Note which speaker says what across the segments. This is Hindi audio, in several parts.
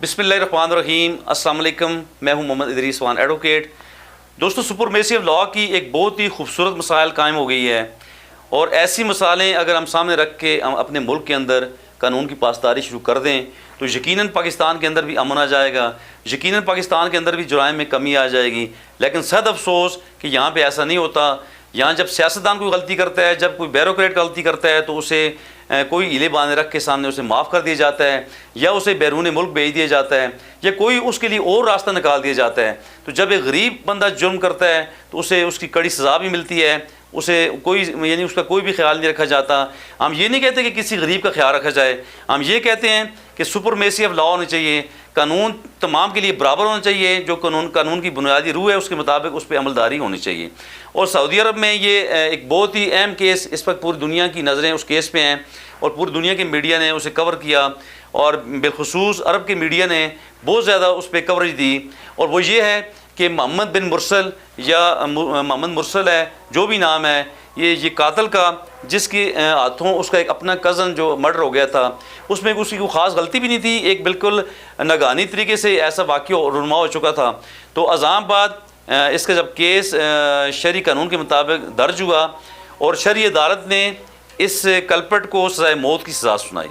Speaker 1: बिस्मिल्लाहिर्रहमानिर्रहीम, अस्सलाम वालेकुम। मैं हूं मोहम्मद इदरीस वान एडवोकेट। दोस्तों, सुपरमेसी ऑफ लॉ की एक बहुत ही खूबसूरत मिसाल कायम हो गई है और ऐसी मिसालें अगर हम सामने रख के हम अपने मुल्क के अंदर कानून की पासदारी शुरू कर दें तो यकीनन पाकिस्तान के अंदर भी अमन आ जाएगा, यकीनन पाकिस्तान के अंदर भी जुराइम में कमी आ जाएगी। लेकिन सद अफसोस कि यहाँ पे ऐसा नहीं होता। यहाँ जब सियासतदान कोई गलती करता है, जब कोई बैरोक्रेट गलती करता है तो उसे कोई हिले बांधे रख के सामने उसे माफ़ कर दिया जाता है या उसे बैरून मुल्क भेज दिया जाता है या कोई उसके लिए और रास्ता निकाल दिया जाता है। तो जब एक गरीब बंदा जुर्म करता है तो उसे उसकी कड़ी सज़ा भी मिलती है, उसे कोई यानी उसका कोई भी ख्याल नहीं रखा जाता। हम ये नहीं कहते कि किसी गरीब का ख्याल रखा जाए, हम ये कहते हैं कि सुपरमेसी ऑफ लॉ होनी चाहिए, कानून तमाम के लिए बराबर होना चाहिए। जो कानून की बुनियादी रूह है उसके मुताबिक उस पर अमलदारी होनी चाहिए। और सऊदी अरब में ये एक बहुत ही अहम केस, इस वक्त पूरी दुनिया की नज़रें उस केस पे हैं और पूरी दुनिया के मीडिया ने उसे कवर किया और बिलखुसूस अरब के मीडिया ने बहुत ज़्यादा उस पर कवरेज दी। और वो ये है कि मोहम्मद बिन मुरसल या मोहम्मद मुरसल है, जो भी नाम है, ये कातिल का जिसके हाथों उसका एक अपना कज़न जो मर्डर हो गया था, उसमें उसकी कोई ख़ास गलती भी नहीं थी। एक बिल्कुल नागानी तरीके से ऐसा वाक़या रुनमा हो चुका था। तो अज़ाम बाद इसका जब केस शरई कानून के मुताबिक दर्ज हुआ और शरई अदालत ने इस कल्प्रिट को सज़ाए मौत की सज़ा सुनाई।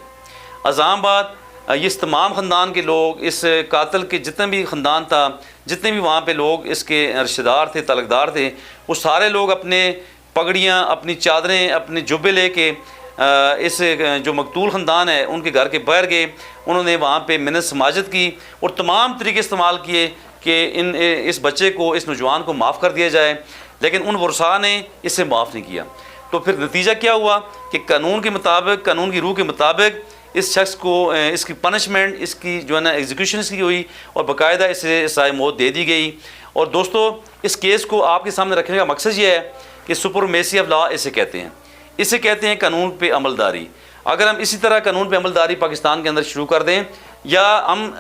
Speaker 1: अज़ाम बाद इस तमाम ख़ानदान के लोग, इस कातिल के जितने भी ख़ानदान था, जितने भी वहाँ पे लोग इसके रिश्तेदार थे, तलकदार थे, वो सारे लोग अपने पगड़ियाँ, अपनी चादरें, अपने जुब्बे लेके इस जो मकतूल ख़ानदान है उनके घर के बाहर गए। उन्होंने वहाँ पे मिन्नत समाजत की और तमाम तरीके इस्तेमाल किए कि इस बच्चे को, इस नौजवान को माफ़ कर दिया जाए। लेकिन उन वर्सा ने इसे माफ़ नहीं किया। तो फिर नतीजा क्या हुआ कि कानून के मुताबिक, कानून की रूह के मुताबिक इस शख्स को इसकी पनिशमेंट, इसकी जो है ना एग्जीक्यूशन इसकी हुई और बाकायदा इसे सज़ाए मौत दे दी गई। और दोस्तों, इस केस को आपके सामने रखने का मकसद ये है कि सुपरमेसी ऑफ लॉ इसे कहते हैं, इसे कहते हैं कानून पे अमलदारी। अगर हम इसी तरह कानून पे अमलदारी पाकिस्तान के अंदर शुरू कर दें या हम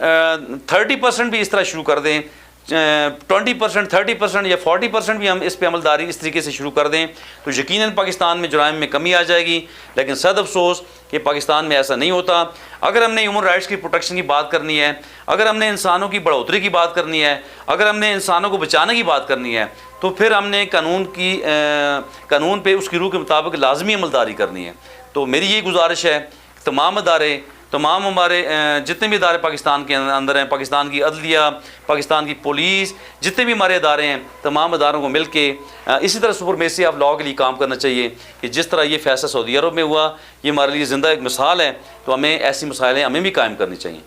Speaker 1: 30% भी इस तरह शुरू कर दें, 20%, 30% या 40% भी हम इस पे अमलदारी इस तरीके से शुरू कर दें तो यकीनन पाकिस्तान में जुराइम में कमी आ जाएगी। लेकिन सद अफसोस कि पाकिस्तान में ऐसा नहीं होता। अगर हमने ह्यूमन राइट्स की प्रोटेक्शन की बात करनी है, अगर हमने इंसानों की बढ़ोतरी की बात करनी है, अगर हमने इंसानों को बचाने की बात करनी है तो फिर हमने कानून पे उसकी रूह के मुताबिक लाजमी अमलदारी करनी है। तो मेरी ये गुजारिश है तमाम अदारे, तमाम हमारे जितने भी इदारे पाकिस्तान के अंदर हैं, पाकिस्तान की अदलिया, पाकिस्तान की पुलिस, जितने भी हमारे इदारे हैं, तमाम अदारों को मिल के इसी तरह सुपरमेसी ऑफ लॉ के लिए काम करना चाहिए कि जिस तरह ये फैसला सऊदी अरब में हुआ, ये हमारे लिए ज़िंदा एक मिसाल है। तो हमें ऐसी मिसालें हमें भी कायम करनी चाहिए।